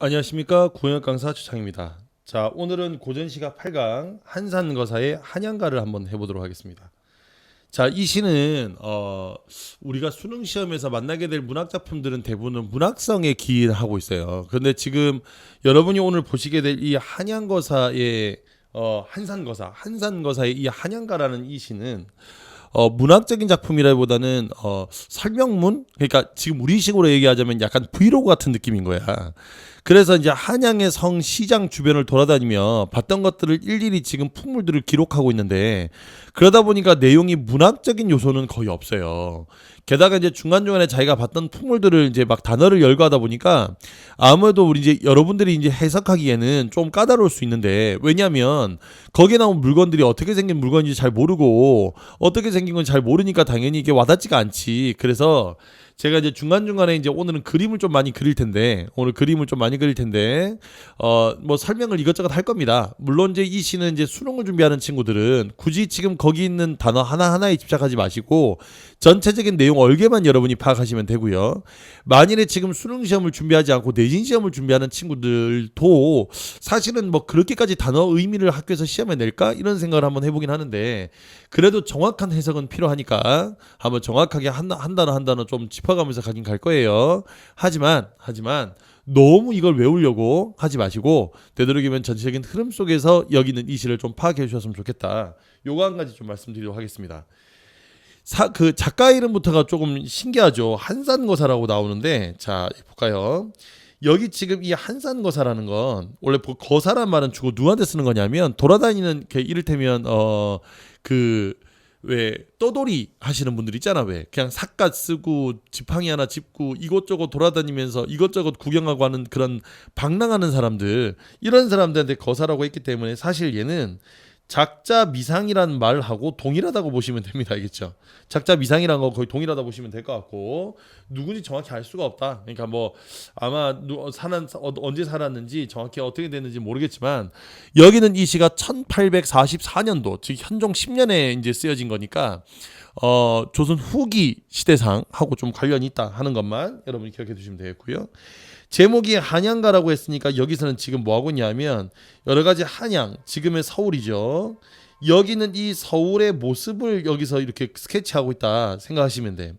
안녕하십니까, 구형역 강사 최창입니다. 자, 오늘은 고전시가 8강 한산거사의 한양가를 한번 해보도록 하겠습니다. 자, 이 시는 우리가 수능 시험에서 만나게 될 문학 작품들은 대부분 문학성에 기인하고 있어요. 그런데 지금 여러분이 오늘 보시게 될 이 한양거사의 한산거사의 이 한양가라는 이 시는 문학적인 작품이라기보다는 설명문, 그러니까 지금 우리식으로 얘기하자면 약간 브이로그 같은 느낌인 거야. 그래서 이제 한양의 성 시장 주변을 돌아다니며 봤던 것들을 일일이 지금 풍물들을 기록하고 있는데, 그러다 보니까 내용이 문학적인 요소는 거의 없어요. 게다가 이제 중간중간에 자기가 봤던 풍물들을 이제 막 단어를 열거하다 보니까 아무래도 우리 이제 여러분들이 이제 해석하기에는 좀 까다로울 수 있는데, 왜냐하면 거기에 나온 물건들이 어떻게 생긴 물건인지 잘 모르고 어떻게 생긴 건 잘 모르니까 당연히 이게 와닿지가 않지. 그래서 제가 이제 중간중간에 이제 오늘은 그림을 좀 많이 그릴 텐데, 뭐 설명을 이것저것 할 겁니다. 물론 이제 이 시는 이제 수능을 준비하는 친구들은 굳이 지금 거기 있는 단어 하나하나에 집착하지 마시고 전체적인 내용 얼개만 여러분이 파악하시면 되고요. 만일에 지금 수능 시험을 준비하지 않고 내신 시험을 준비하는 친구들도 사실은 뭐 그렇게까지 단어 의미를 학교에서 시험에 낼까? 이런 생각을 한번 해보긴 하는데, 그래도 정확한 해석은 필요하니까 한번 정확하게 한 단어 한 단어 좀 짚어가면서 가긴 갈 거예요. 하지만 너무 이걸 외우려고 하지 마시고 되도록이면 전체적인 흐름 속에서 여기 있는 이 시를 좀 파악해 주셨으면 좋겠다. 요거 한 가지 좀 말씀드리도록 하겠습니다. 그 작가 이름부터가 조금 신기하죠. 한산거사라고 나오는데, 자 볼까요? 여기 지금 이 한산거사라는 건 원래 거사란 말은 주로 누구한테 쓰는 거냐면, 돌아다니는 이를테면 그 왜 떠돌이 하시는 분들 있잖아. 왜 그냥 삿갓 쓰고 지팡이 하나 짚고 이것저것 돌아다니면서 이것저것 구경하고 하는 그런 방랑하는 사람들, 이런 사람들한테 거사라고 했기 때문에 사실 얘는 작자 미상이라는 말하고 동일하다고 보시면 됩니다. 알겠죠? 작자 미상이라는 거 거의 동일하다 보시면 될 것 같고, 누군지 정확히 알 수가 없다. 그러니까 뭐 아마 언제 살았는지 정확히 어떻게 됐는지 모르겠지만, 여기는 이 시가 1844년도, 즉 현종 10년에 이제 쓰여진 거니까 조선 후기 시대상하고 좀 관련이 있다 하는 것만 여러분이 기억해 두시면 되겠고요. 제목이 한양가라고 했으니까 여기서는 지금 뭐 하고 있냐면 여러 가지 한양, 지금의 서울이죠. 여기는 이 서울의 모습을 여기서 이렇게 스케치하고 있다 생각하시면 돼.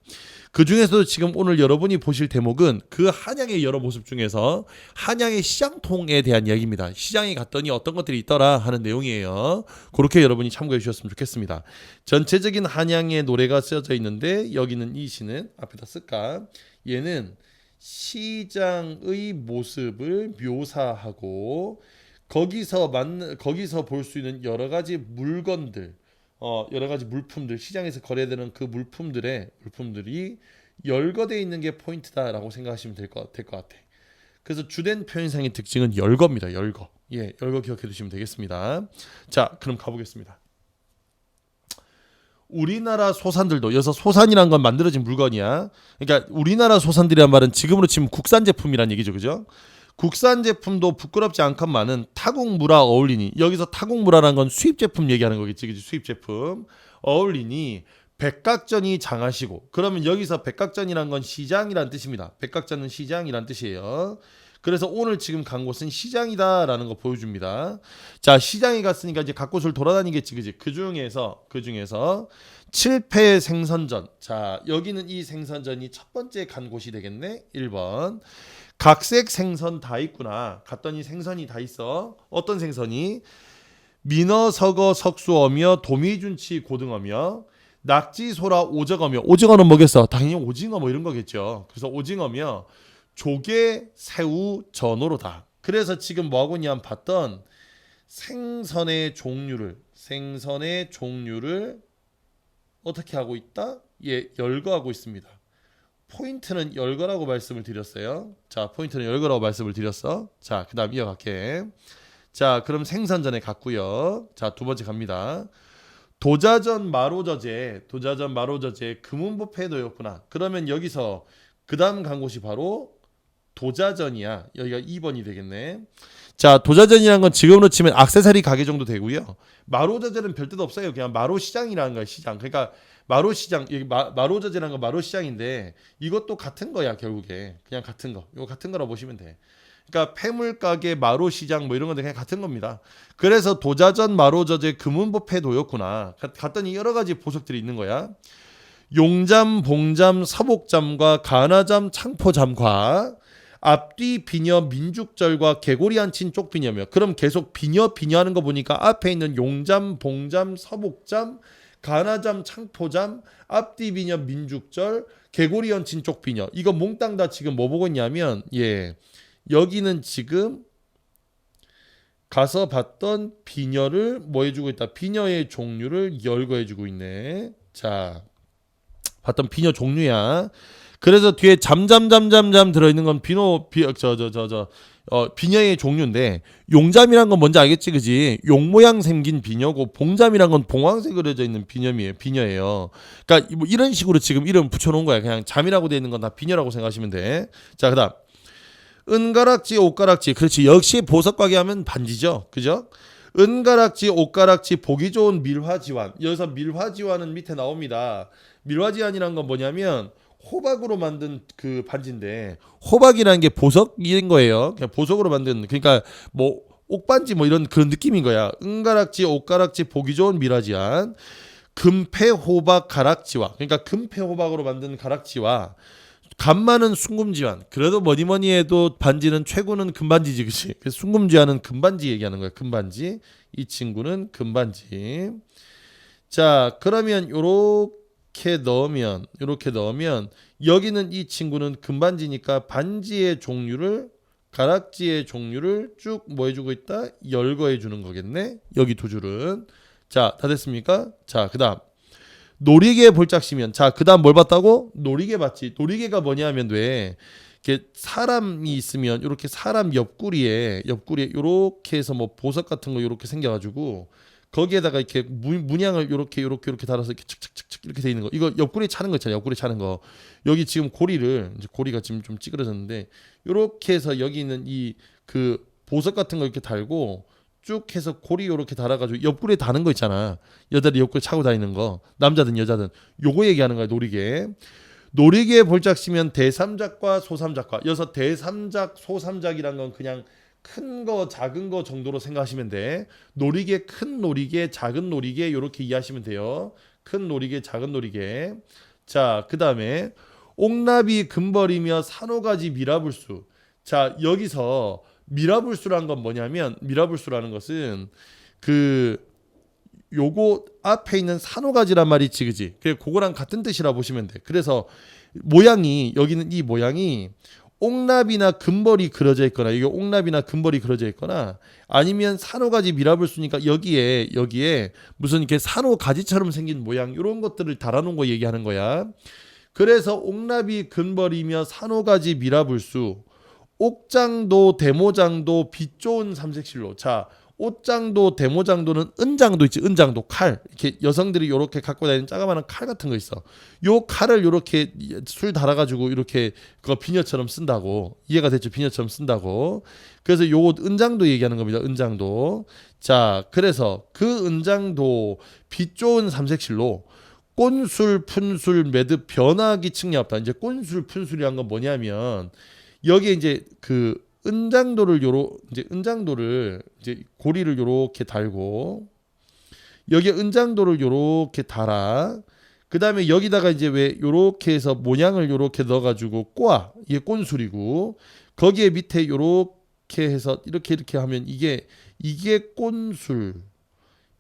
그 중에서도 지금 오늘 여러분이 보실 대목은 그 한양의 여러 모습 중에서 한양의 시장통에 대한 이야기입니다. 시장에 갔더니 어떤 것들이 있더라 하는 내용이에요. 그렇게 여러분이 참고해 주셨으면 좋겠습니다. 전체적인 한양의 노래가 쓰여져 있는데, 여기는 이 시는 앞에다 쓸까? 얘는 시장의 모습을 묘사하고 거기서 볼 수 있는 여러 가지 물건들, 여러 가지 물품들, 시장에서 거래되는 그 물품들이 열거되어 있는 게 포인트다라고 생각하시면 될 것 같아. 그래서 주된 표현상의 특징은 열거입니다. 열거. 예, 열거 기억해 두시면 되겠습니다. 자, 그럼 가보겠습니다. 우리나라 소산들도, 여기서 소산이란 건 만들어진 물건이야. 그러니까 우리나라 소산들이란 말은 지금으로 치면 국산 제품이란 얘기죠, 그죠? 국산 제품도 부끄럽지 않건만은 타국무라 어울리니, 여기서 타국무라란 건 수입 제품 얘기하는 거겠지, 그지? 수입 제품 어울리니 백각전이 장하시고, 그러면 여기서 백각전이란 건 시장이란 뜻입니다. 백각전은 시장이란 뜻이에요. 그래서 오늘 지금 간 곳은 시장이다라는 거 보여줍니다. 자, 시장에 갔으니까 이제 각 곳을 돌아다니겠지, 그지? 그 중에서 칠패 생선전. 자, 여기는 이 생선전이 첫 번째 간 곳이 되겠네. 1번. 각색 생선 다 있구나. 갔더니 생선이 다 있어. 어떤 생선이? 민어, 서거, 석수어며 도미준치, 고등어며 낙지, 소라, 오징어며. 오징어는 뭐겠어? 당연히 오징어 뭐 이런 거겠죠. 그래서 오징어며 조개, 새우, 전어로다. 그래서 지금 뭐 하고 있냐면 봤던 생선의 종류를 어떻게 하고 있다? 예, 열거하고 있습니다. 포인트는 열거라고 말씀을 드렸어요. 자, 포인트는 열거라고 말씀을 드렸어. 자, 그 다음 이어갈게. 자, 그럼 생선전에 갔고요. 자, 두 번째 갑니다. 도자전 마로저제, 금은보패도였구나. 그러면 여기서 그 다음 간 곳이 바로 도자전이야. 여기가 2번이 되겠네. 자, 도자전이라는 건 지금으로 치면 액세서리 가게 정도 되고요. 마로저제는 별 뜻 없어요. 그냥 마로시장이라는 거야, 시장. 그러니까 마로시장, 여기 마로저제라는 건 마로시장인데 이것도 같은 거야, 결국에. 그냥 같은 거. 이거 같은 거라고 보시면 돼. 그러니까 폐물가게, 마로시장 뭐 이런 건데 그냥 같은 겁니다. 그래서 도자전, 마로저제, 금운보패도였구나. 갔더니 여러 가지 보석들이 있는 거야. 용잠, 봉잠, 사복잠과 가나잠, 창포잠과 앞뒤 비녀, 민죽절과 개고리 앉힌 쪽비녀며. 그럼 계속 비녀 하는 거 보니까 앞에 있는 용잠, 봉잠, 서복잠, 가나잠, 창포잠, 앞뒤 비녀, 민죽절, 개고리 얹힌 쪽비녀. 이거 몽땅 다 지금 뭐 보고 있냐면 여기는 지금 가서 봤던 비녀를 뭐 해주고 있다. 비녀의 종류를 열거해주고 있네. 자, 봤던 비녀 종류야. 그래서 뒤에 잠잠잠잠잠 들어있는 건 비녀의 종류인데, 용잠이란 건 뭔지 알겠지, 그지? 용 모양 생긴 비녀고, 봉잠이란 건 봉황색 그려져 있는 비녀예요. 그러니까 뭐 이런 식으로 지금 이름 붙여놓은 거야. 그냥 잠이라고 되어 있는 건 다 비녀라고 생각하시면 돼. 자, 그다음 은가락지, 옷가락지. 그렇지. 역시 보석가게 하면 반지죠, 그죠? 은가락지, 옷가락지, 보기 좋은 밀화지환. 여기서 밀화지환은 밑에 나옵니다. 밀화지환이란 건 뭐냐면 호박으로 만든 그 반지인데, 호박이라는 게 보석인 거예요. 그냥 보석으로 만든, 그러니까 뭐 옥반지 뭐 이런 그런 느낌인 거야. 은가락지, 옷가락지, 보기 좋은 밀화지환. 금패 호박 가락지와, 그러니까 금패 호박으로 만든 가락지와 간 많은 순금지환. 그래도 뭐니뭐니 해도 반지는 최고는 금반지지, 그치? 그래서 순금지환은 금반지 얘기하는 거야. 금반지. 이 친구는 금반지. 자, 그러면 요렇게 넣으면 여기는 이 친구는 금반지니까 반지의 종류를, 가락지의 종류를 쭉 뭐 해주고 있다? 열거해 주는 거겠네. 여기 두 줄은. 자, 다 됐습니까? 자, 그 다음 놀이개 볼짝시면. 자, 그 다음 뭘 봤다고? 놀이개 봤지. 놀이개가 뭐냐면 이렇게 사람이 있으면 이렇게 사람 옆구리에 요렇게 해서 뭐 보석 같은 거 요렇게 생겨가지고 거기에다가 이렇게 문양을 요렇게 달아서 이렇게 칙칙칙칙 이렇게 돼 있는 거. 이거 옆구리에 차는 거 있잖아요. 옆구리에 차는 거. 여기 지금 고리가 지금 좀 찌그러졌는데 요렇게 해서 여기 있는 이 그 보석 같은 거 이렇게 달고 쭉 해서 고리 요렇게 달아가지고 옆구리에 다는 거 있잖아. 여자들이 옆구리 차고 다니는 거. 남자든 여자든. 요거 얘기하는 거야, 놀이개. 놀이개 볼짝시면 대삼작과 소삼작과. 여기서 대삼작, 소삼작이란 건 그냥 큰 거, 작은 거 정도로 생각하시면 돼. 놀이개, 큰 놀이개, 작은 놀이개 이렇게 이해하시면 돼요. 큰 놀이개, 작은 놀이개. 자, 그 다음에 옥나비 금벌이며 산호가지 미라불수. 자, 여기서 미라불수라는 건 뭐냐면, 미라불수라는 것은 요거 앞에 있는 산호가지란 말이 있지, 그지? 그거랑 같은 뜻이라 보시면 돼. 그래서 여기는 이 모양이 옥나비나 금벌이 그려져 있거나, 이게 옥나비나 금벌이 그려져 있거나, 아니면 산호가지 미라불수니까 여기에 무슨 이렇게 산호가지처럼 생긴 모양, 이런 것들을 달아놓은 거 얘기하는 거야. 그래서 옥나비 금벌이며 산호가지 미라불수, 옥장도, 대모장도, 빛 좋은 삼색실로. 자, 옷장도, 대모장도는 은장도 있지. 은장도, 칼. 이렇게 여성들이 요렇게 갖고 다니는 짜가만한 칼 같은 거 있어. 요 칼을 요렇게 술 달아가지고 이렇게 그거 비녀처럼 쓴다고. 이해가 됐죠? 비녀처럼 쓴다고. 그래서 요거 은장도 얘기하는 겁니다. 은장도. 자, 그래서 그 은장도 빛 좋은 삼색실로 꼰술, 푼술, 매듭, 변화기 측량 없다. 이제 꼰술, 푼술이란 건 뭐냐면 여기에 이제 그 은장도를 이제 고리를 요렇게 달고 여기에 은장도를 요렇게 달아. 그 다음에 여기다가 이제 왜 요렇게 해서 모양을 요렇게 넣어가지고 꼬아. 이게 꼰술이고 거기에 밑에 요렇게 해서 이렇게 하면 이게 꼰술,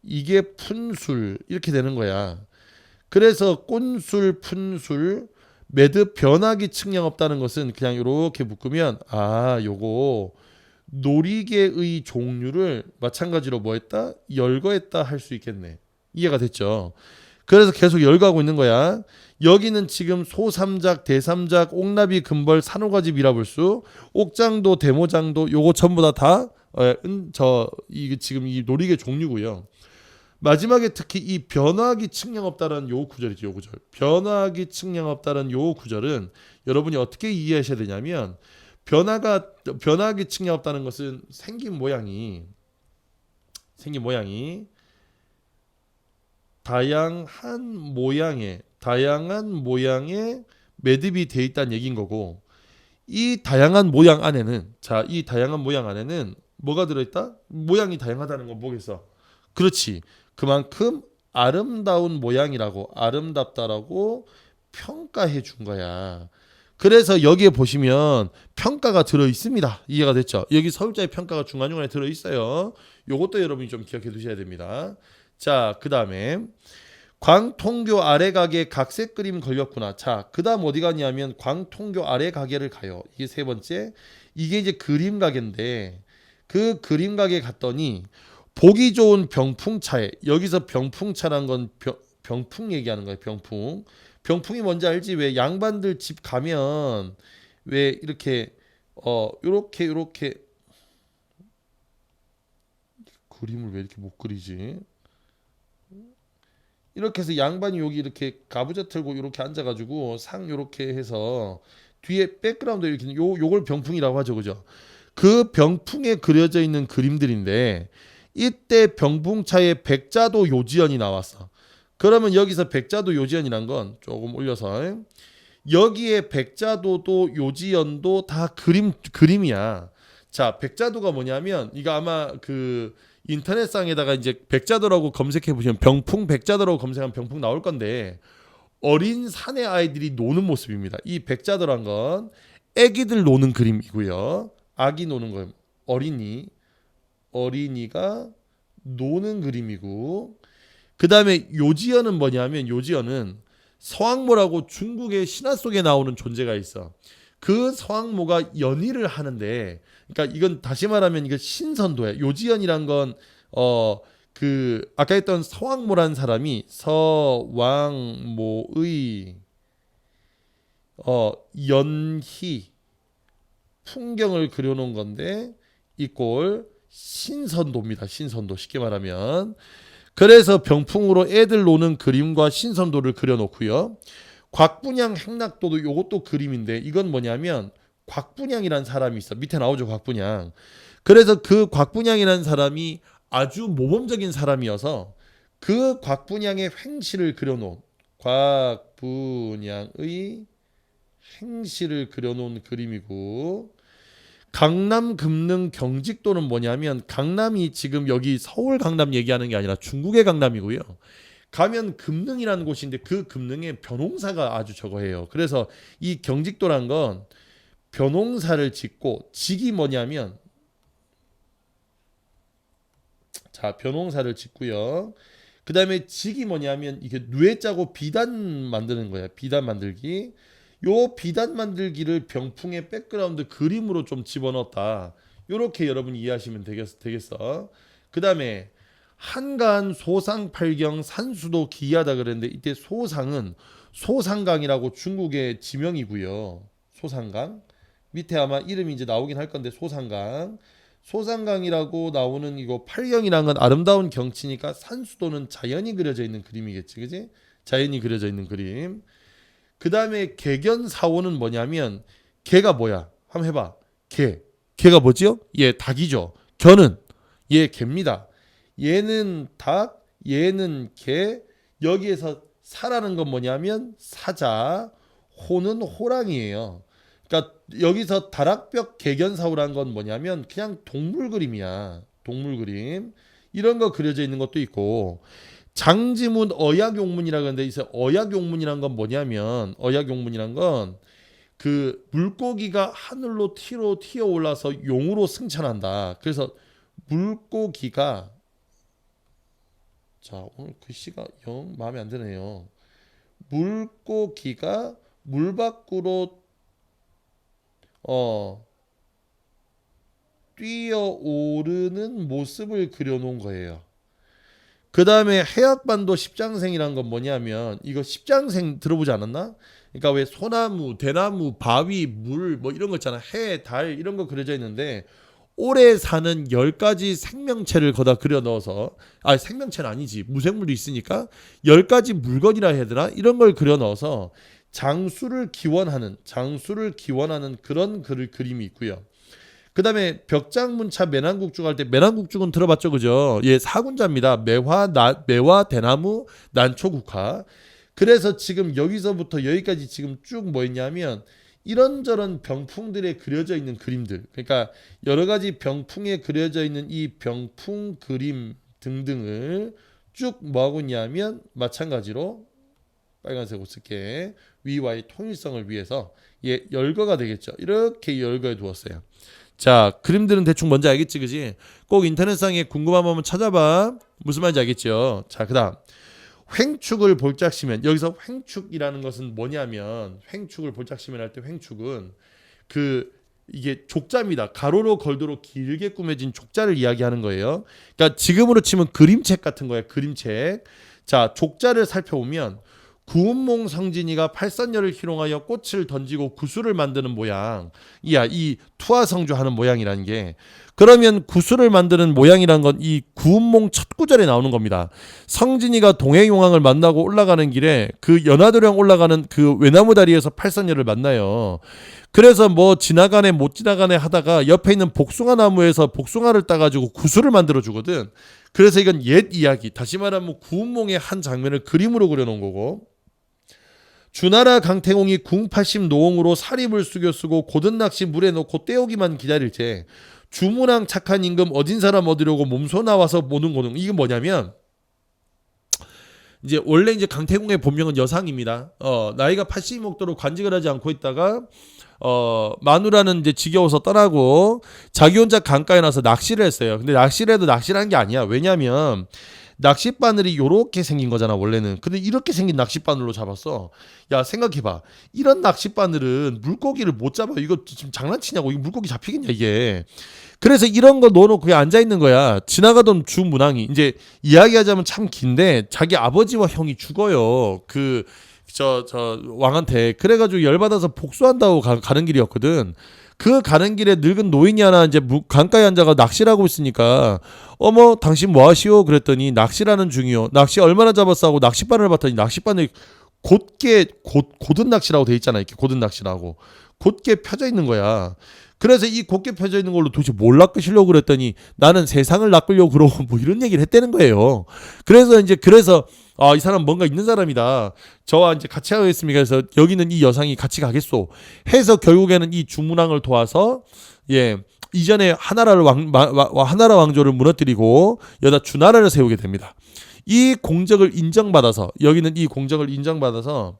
이게 푼술 이렇게 되는 거야. 그래서 꼰술, 푼술, 매듭, 변화기 측량 없다는 것은 그냥 이렇게 묶으면 요거 놀이개의 종류를 마찬가지로 뭐 했다? 열거했다 할 수 있겠네. 이해가 됐죠? 그래서 계속 열거하고 있는 거야. 여기는 지금 소삼작, 대삼작, 옥나비, 금벌, 산호가지, 미라불수, 옥장도, 대모장도 요거 전부 이게 지금 이 놀이개 종류고요. 마지막에 특히 이 변화기 측량 없다는 요 구절이죠. 요 구절. 변화기 측량 없다는 요 구절은 여러분이 어떻게 이해하셔야 되냐면 변화기 측량 없다는 것은 생긴 모양이 다양한 모양의 매듭이 돼 있다는 얘기인 거고 이 다양한 모양 안에는 이 다양한 모양 안에는 뭐가 들어있다? 모양이 다양하다는 건 뭐겠어? 그렇지. 그만큼 아름다운 모양이라고 아름답다라고 평가해 준 거야. 그래서 여기에 보시면 평가가 들어 있습니다. 이해가 됐죠? 여기 서울자의 평가가 중간중간에 들어 있어요. 요것도 여러분이 좀 기억해 두셔야 됩니다. 자, 그다음에 광통교 아래 가게 각색 그림 걸렸구나. 자, 그다음 어디 가냐면 광통교 아래 가게를 가요. 이게 세 번째. 이게 이제 그림 가게인데 그 그림 가게 갔더니 보기 좋은 병풍차에 여기서 병풍차란 건 병풍 얘기하는 거예요. 병풍. 병풍이 뭔지 알지? 왜 양반들 집 가면 왜 이렇게 요렇게 그림을 왜 이렇게 못 그리지? 이렇게 해서 양반이 여기 이렇게 가부좌 틀고 이렇게 앉아가지고 상 요렇게 해서 뒤에 백그라운드 이렇게 요걸 병풍이라고 하죠, 그죠? 그 병풍에 그려져 있는 그림들인데 이때 병풍차에 백자도 요지연이 나왔어. 그러면 여기서 백자도 요지연이란 건 조금 올려서 여기에 백자도도 요지연도 다 그림이야. 자, 백자도가 뭐냐면 이거 아마 그 인터넷상에다가 이제 백자도라고 검색해 보시면 병풍 백자도라고 검색하면 병풍 나올 건데 어린 사내 아이들이 노는 모습입니다. 이 백자도란 건 애기들 노는 그림이고요. 아기 노는 거예요. 어린이가 노는 그림이고 그 다음에 요지연은 뭐냐면 요지연은 서왕모라고 중국의 신화 속에 나오는 존재가 있어. 그 서왕모가 연희를 하는데 그러니까 이건 다시 말하면 이거 신선도야. 요지연이란 건 그 아까 했던 서왕모란 사람이 서왕모의 연희 풍경을 그려놓은 건데 이 꼴 신선도입니다. 신선도 쉽게 말하면 그래서 병풍으로 애들 노는 그림과 신선도를 그려놓고요. 곽분양 행락도도 이것도 그림인데 이건 뭐냐면 곽분양이라는 사람이 있어. 밑에 나오죠, 곽분양. 그래서 그 곽분양이라는 사람이 아주 모범적인 사람이어서 그 곽분양의 행실을 그려놓은 곽분양의 행실을 그려놓은 그림이고 강남, 금능, 경직도는 뭐냐면 강남이 지금 여기 서울 강남 얘기하는 게 아니라 중국의 강남이고요. 가면 금능이라는 곳인데 그 금능에 벼농사가 아주 저거해요. 그래서 이 경직도란 건 벼농사를 짓고 직이 뭐냐면 자, 벼농사를 짓고요. 그 다음에 직이 뭐냐면 이게 뇌짜고 비단 만드는 거야. 비단 만들기. 요 비단 만들기를 병풍의 백그라운드 그림으로 좀 집어넣었다. 요렇게 여러분 이해하시면 되겠어. 그 다음에 한간 소상팔경 산수도 기이하다 그랬는데 이때 소상은 소상강이라고 중국의 지명이고요. 소상강. 밑에 아마 이름이 이제 나오긴 할 건데 소상강. 소상강이라고 나오는 이거 팔경이라는 건 아름다운 경치니까 산수도는 자연이 그려져 있는 그림이겠지. 그지? 자연이 그려져 있는 그림. 그 다음에 개견사오는 뭐냐면 개가 뭐야? 한번 해봐. 개가 뭐지요? 얘 닭이죠. 견은 얘 개입니다. 얘는 닭, 얘는 개. 여기에서 사라는 건 뭐냐면 사자, 호는 호랑이에요. 그러니까 여기서 다락벽 개견사오라는 건 뭐냐면 그냥 동물 그림이야. 동물 그림. 이런 거 그려져 있는 것도 있고 장지문 어약용문이라고 하는데 있어요. 어약용문이란 건 뭐냐면 어약용문이란 건 그 물고기가 하늘로 튀어 올라서 용으로 승천한다. 그래서 물고기가 자 오늘 글씨가 영 마음에 안 드네요. 물고기가 물 밖으로 뛰어오르는 모습을 그려놓은 거예요. 그 다음에 해악반도 십장생이란 건 뭐냐면 이거 십장생 들어보지 않았나? 그러니까 왜 소나무, 대나무, 바위, 물 뭐 이런 거 있잖아. 해, 달 이런 거 그려져 있는데 오래 사는 10가지 생명체를 거다 그려 넣어서 생명체는 아니지. 무생물도 있으니까 10가지 물건이라 해야 되나? 이런 걸 그려 넣어서 장수를 기원하는 그런 그림이 있고요. 그 다음에 벽장문차 매난국죽 할 때 매난국죽은 들어봤죠, 그죠? 예, 사군자입니다. 매화, 대나무, 난초국화. 그래서 지금 여기서부터 여기까지 지금 쭉 뭐 있냐면 이런저런 병풍들에 그려져 있는 그림들, 그러니까 여러 가지 병풍에 그려져 있는 이 병풍 그림 등등을 쭉 뭐하고 있냐면 마찬가지로 빨간색 옷 쓸게 위와의 통일성을 위해서 열거가 되겠죠. 이렇게 열거해 두었어요. 자, 그림들은 대충 뭔지 알겠지, 그지? 꼭 인터넷상에 궁금하면 한번 찾아봐. 무슨 말인지 알겠죠? 자, 그다음 횡축을 볼짝시면, 여기서 횡축이라는 것은 뭐냐면, 횡축을 볼짝시면 할 때 횡축은 이게 족자입니다. 가로로 걸도록 길게 꾸며진 족자를 이야기하는 거예요. 그러니까 지금으로 치면 그림책 같은 거예요. 그림책. 자, 족자를 살펴보면 구운몽 성진이가 팔선녀를 희롱하여 꽃을 던지고 구슬을 만드는 모양. 이 투하성주 하는 모양이라는 게, 그러면 구슬을 만드는 모양이란 건 이 구운몽 첫 구절에 나오는 겁니다. 성진이가 동해용왕을 만나고 올라가는 길에 그 연화도령 올라가는 그 외나무 다리에서 팔선녀를 만나요. 그래서 뭐 지나가네 못 지나가네 하다가 옆에 있는 복숭아 나무에서 복숭아를 따가지고 구슬을 만들어 주거든. 그래서 이건 옛 이야기, 다시 말하면 구운몽의 한 장면을 그림으로 그려놓은 거고, 주나라 강태공이 궁 80 노홍으로 사립을 숙여 쓰고 고든 낚시 물에 넣고 떼오기만 기다릴 때 주문왕 착한 임금 어딘 사람 얻으려고 몸소 나와서 모는 고능. 이게 뭐냐면, 이제 원래 이제 강태공의 본명은 여상입니다. 나이가 80이 먹도록 관직을 하지 않고 있다가 마누라는 이제 지겨워서 떠나고 자기 혼자 강가에 나서 낚시를 했어요. 근데 낚시를 해도 낚시를 한 게 아니야. 왜냐면 낚싯바늘이 요렇게 생긴 거잖아 원래는. 근데 이렇게 생긴 낚싯바늘로 잡았어. 야, 생각해봐. 이런 낚싯바늘은 물고기를 못 잡아. 이거 지금 장난치냐고. 이거 물고기 잡히겠냐 이게. 그래서 이런 거 넣어놓고 그냥 앉아있는 거야. 지나가던 주문왕이, 이제 이야기하자면 참 긴데, 자기 아버지와 형이 죽어요. 저 왕한테. 그래가지고 열받아서 복수한다고 가는 길이었거든. 그 가는 길에 늙은 노인이 하나 이제 강가에 앉아가 낚시를 하고 있으니까, 어머 당신 뭐 하시오? 그랬더니 낚시라는 중이요. 낚시 얼마나 잡았어? 하고 낚싯바늘을 봤더니 낚싯바늘이 곧은 낚시라고 돼 있잖아. 이렇게 곧은 낚시라고 곧게 펴져 있는 거야. 그래서 이 곧게 펴져 있는 걸로 도대체 뭘 낚으시려고 그랬더니 나는 세상을 낚으려고 그러고 뭐 이런 얘기를 했다는 거예요. 그래서 이 사람 뭔가 있는 사람이다. 저와 이제 같이 하겠습니까? 그래서 여기는 이 여상이 같이 가겠소. 해서 결국에는 이 주문왕을 도와서 이전에 하나라 왕조를 무너뜨리고 여기다 주나라를 세우게 됩니다. 이 공적을 인정받아서, 여기는 이 공적을 인정받아서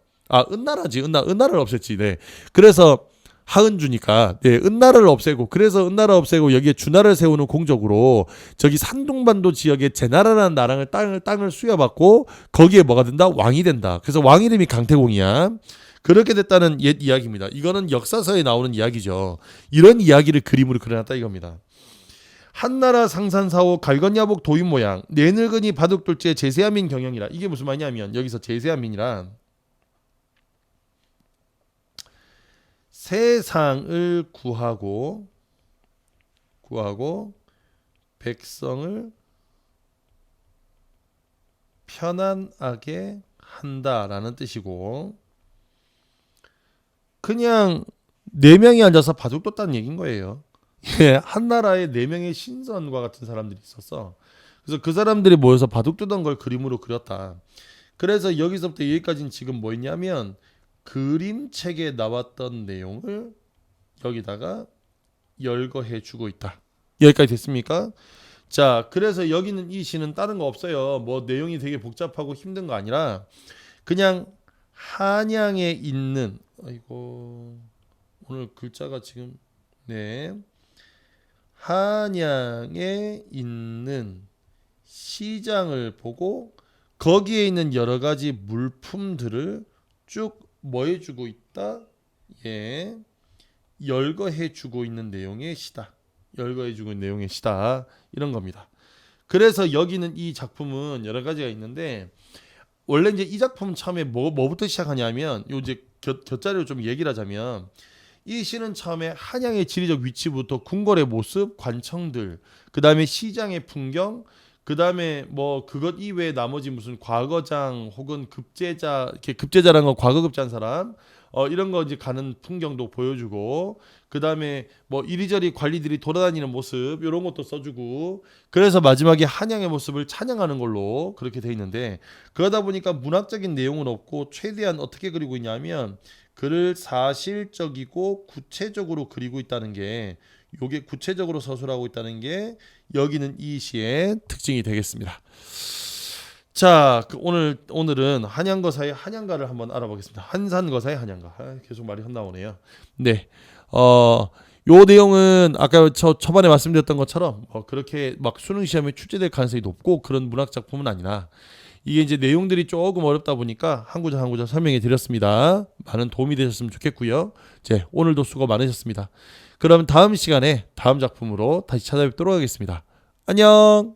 은나라지. 은나라를 없앴지. 네. 그래서 하은주니까 은나라를 없애고, 그래서 은나라 없애고 여기에 주나라를 세우는 공적으로 저기 산둥반도 지역에 제나라라는 나라를 땅을 수여받고 거기에 뭐가 된다? 왕이 된다. 그래서 왕 이름이 강태공이야. 그렇게 됐다는 옛 이야기입니다. 이거는 역사서에 나오는 이야기죠. 이런 이야기를 그림으로 그려놨다 이겁니다. 한나라 상산사호 갈건야복 도인 모양 내늙은이 바둑돌째 제세아민 경영이라. 이게 무슨 말이냐면, 여기서 제세아민이란 세상을 구하고 백성을 편안하게 한다라는 뜻이고, 그냥 4명이 앉아서 바둑 뒀다는 얘기인 거예요. 한나라에 4명의 신선과 같은 사람들이 있었어. 그래서 그 사람들이 모여서 바둑 두던 걸 그림으로 그렸다. 그래서 여기서부터 여기까지는 지금 뭐였냐면, 그림책에 나왔던 내용을 여기다가 열거해 주고 있다. 여기까지 됐습니까? 자, 그래서 여기는 이 시는 다른 거 없어요. 뭐 내용이 되게 복잡하고 힘든 거 아니라 그냥 한양에 있는, 오늘 글자가 지금 한양에 있는 시장을 보고 거기에 있는 여러 가지 물품들을 쭉 뭐 해주고 있다? 열거해주고 있는 내용의 시다. 열거해주고 있는 내용의 시다. 이런 겁니다. 그래서 여기는 이 작품은 여러 가지가 있는데, 원래 이제 이 작품 처음에 뭐부터 시작하냐면, 요 이제 곁자리로 좀 얘기를 하자면, 이 시는 처음에 한양의 지리적 위치부터 궁궐의 모습, 관청들, 그 다음에 시장의 풍경, 그 다음에 뭐 그것 이외에 나머지 무슨 과거장 혹은 급제자, 이렇게 급제자라는 건 과거 급제한 사람, 이런 거 이제 가는 풍경도 보여주고, 그 다음에 뭐 이리저리 관리들이 돌아다니는 모습 이런 것도 써주고, 그래서 마지막에 한양의 모습을 찬양하는 걸로 그렇게 돼 있는데, 그러다 보니까 문학적인 내용은 없고 최대한 어떻게 그리고 있냐면 글을 사실적이고 구체적으로 그리고 있다는 게, 요게 구체적으로 서술하고 있다는 게 여기는 이 시의 특징이 되겠습니다. 자, 오늘은 한양거사의 한양가를 한번 알아보겠습니다. 한산거사의 한양가. 계속 말이 헛나오네요. 네, 요 내용은 아까 초반에 말씀드렸던 것처럼 그렇게 막 수능 시험에 출제될 가능성이 높고 그런 문학 작품은 아니라, 이게 이제 내용들이 조금 어렵다 보니까 한 구절 한 구절 설명해 드렸습니다. 많은 도움이 되셨으면 좋겠고요. 오늘도 수고 많으셨습니다. 그럼 다음 시간에 다음 작품으로 다시 찾아뵙도록 하겠습니다. 안녕.